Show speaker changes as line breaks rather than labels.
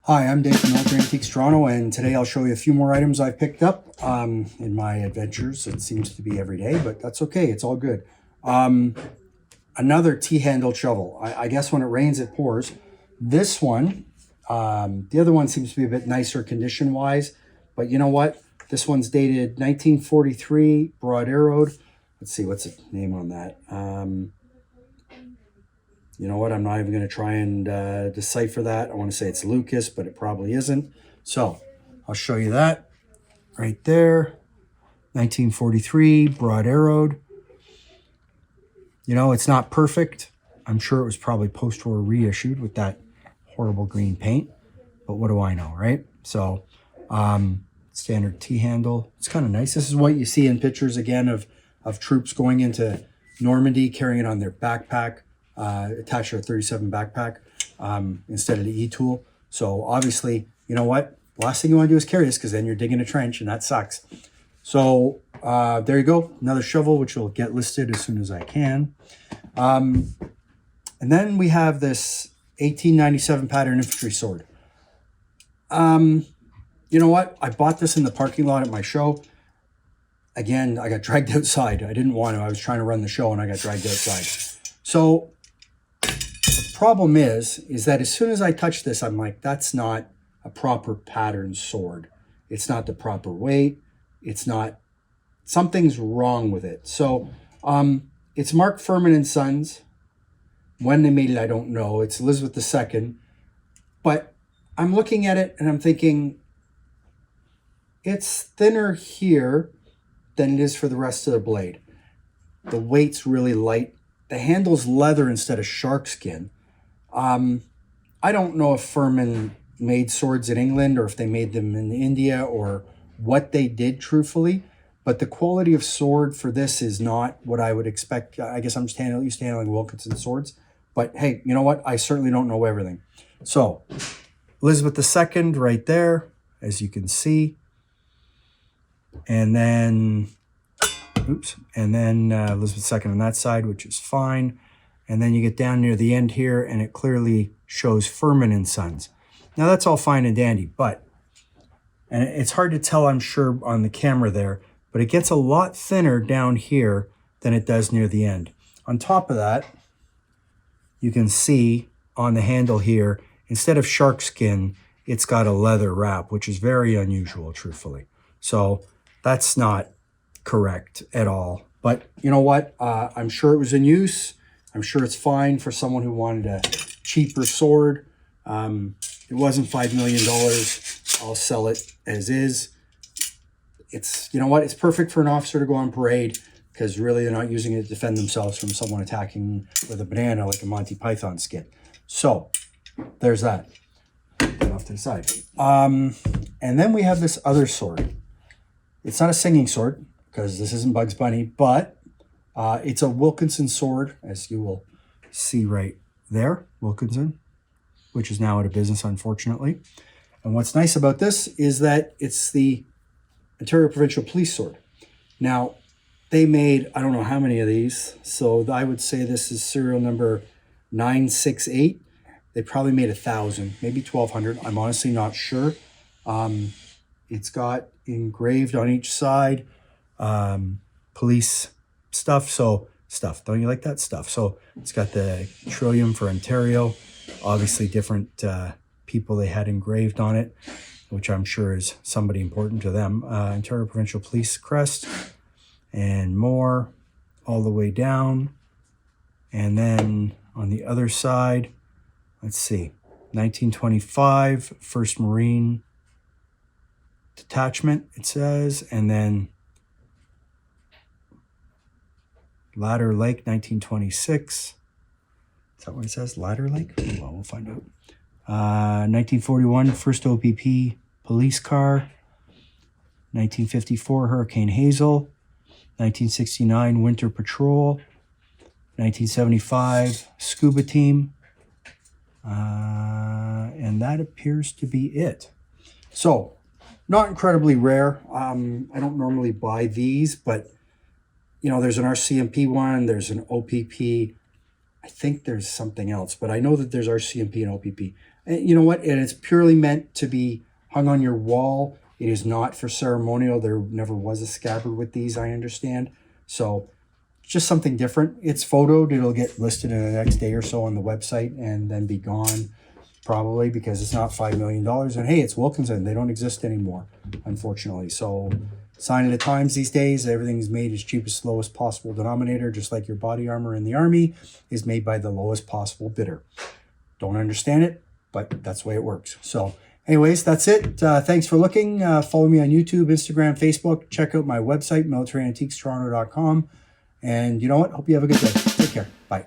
Hi, I'm Dave from Military Antiques Toronto, and today I'll show you a few more items I've picked up in my adventures. It seems to be every day, but that's okay. It's all good. Another T-handled shovel. I guess when it rains, it pours. This one, the other one seems to be a bit nicer condition-wise, but you know what? This one's dated 1943, broad-arrowed. Let's see, what's the name on that? You know what? I'm not even going to try and decipher that. I want to say it's Lucas, but it probably isn't. So I'll show you that right there. 1943, broad arrowed. You know, it's not perfect. I'm sure it was probably post-war reissued with that horrible green paint. But what do I know, right? So standard T-handle. It's kind of nice. This is what you see in pictures, again, of troops going into Normandy, carrying it on their backpack. Attached to a 37 backpack instead of the E-tool. So obviously, you know what? The last thing you want to do is carry this because then you're digging a trench and that sucks. So there you go. Another shovel, which will get listed as soon as I can. And then we have this 1897 Pattern Infantry Sword. You know what? I bought this in the parking lot at my show. Again, I got dragged outside. I didn't want to. I was trying to run the show and I got dragged outside. So problem is that as soon as I touch this, I'm like, that's not a proper pattern sword. It's not the proper weight. It's not, something's wrong with it. So it's marked Furman Sons. When they made it, I don't know. It's Elizabeth II. But I'm looking at it and I'm thinking, it's thinner here than it is for the rest of the blade. The weight's really light. The handle's leather instead of sharkskin. I don't know if Furman made swords in England or if they made them in India or what they did truthfully, but the quality of sword for this is not what I would expect. I guess I'm just used to handling Wilkinson swords, but hey, you know what? I certainly don't know everything. So Elizabeth II right there, as you can see, and then, Elizabeth II on that side, which is fine. And then you get down near the end here, and it clearly shows Furman Sons. Now, that's all fine and dandy, but, and it's hard to tell, I'm sure, on the camera there, but it gets a lot thinner down here than it does near the end. On top of that, you can see on the handle here, instead of sharkskin, it's got a leather wrap, which is very unusual, truthfully. So that's not correct at all. But you know what? I'm sure it was in use. I'm sure it's fine for someone who wanted a cheaper sword. It wasn't $5 million. I'll sell it as is. It's, you know what? It's perfect for an officer to go on parade because really they're not using it to defend themselves from someone attacking with a banana like a Monty Python skit. So there's that. Put off to the side. And then we have this other sword. It's not a singing sword because this isn't Bugs Bunny, but it's a Wilkinson sword, as you will see right there, Wilkinson, which is now out of business, unfortunately. And what's nice about this is that it's the Ontario Provincial Police sword. Now, they made, I don't know how many of these, so I would say this is serial number 968. They probably made 1,000, maybe 1,200. I'm honestly not sure. It's got engraved on each side, police stuff. Don't you like that stuff? So it's got the trillium for Ontario, obviously different people they had engraved on it, which I'm sure is somebody important to them. Ontario Provincial Police crest and more all the way down. And then on the other side, let's see, 1925 1st Marine Detachment, it says, and then Ladder Lake, 1926. Is that what it says? Ladder Lake? Well, we'll find out. 1941, first OPP police car. 1954, Hurricane Hazel. 1969, Winter Patrol. 1975, Scuba Team. And that appears to be it. So, not incredibly rare. I don't normally buy these, but you know, there's an RCMP one, there's an OPP. I think there's something else, but I know that there's RCMP and OPP. And you know what? And it's purely meant to be hung on your wall. It is not for ceremonial. There never was a scabbard with these, I understand. So just something different. It's photoed. It'll get listed in the next day or so on the website and then be gone probably because it's not $5 million. And hey, it's Wilkinson. They don't exist anymore, unfortunately. So sign of the times these days, everything's made as cheapest, lowest possible denominator, just like your body armor in the Army is made by the lowest possible bidder. Don't understand it, but that's the way it works. So anyways, that's it. Thanks for looking. Follow me on YouTube, Instagram, Facebook. Check out my website, militaryantiquestoronto.com. And you know what? Hope you have a good day. Take care. Bye.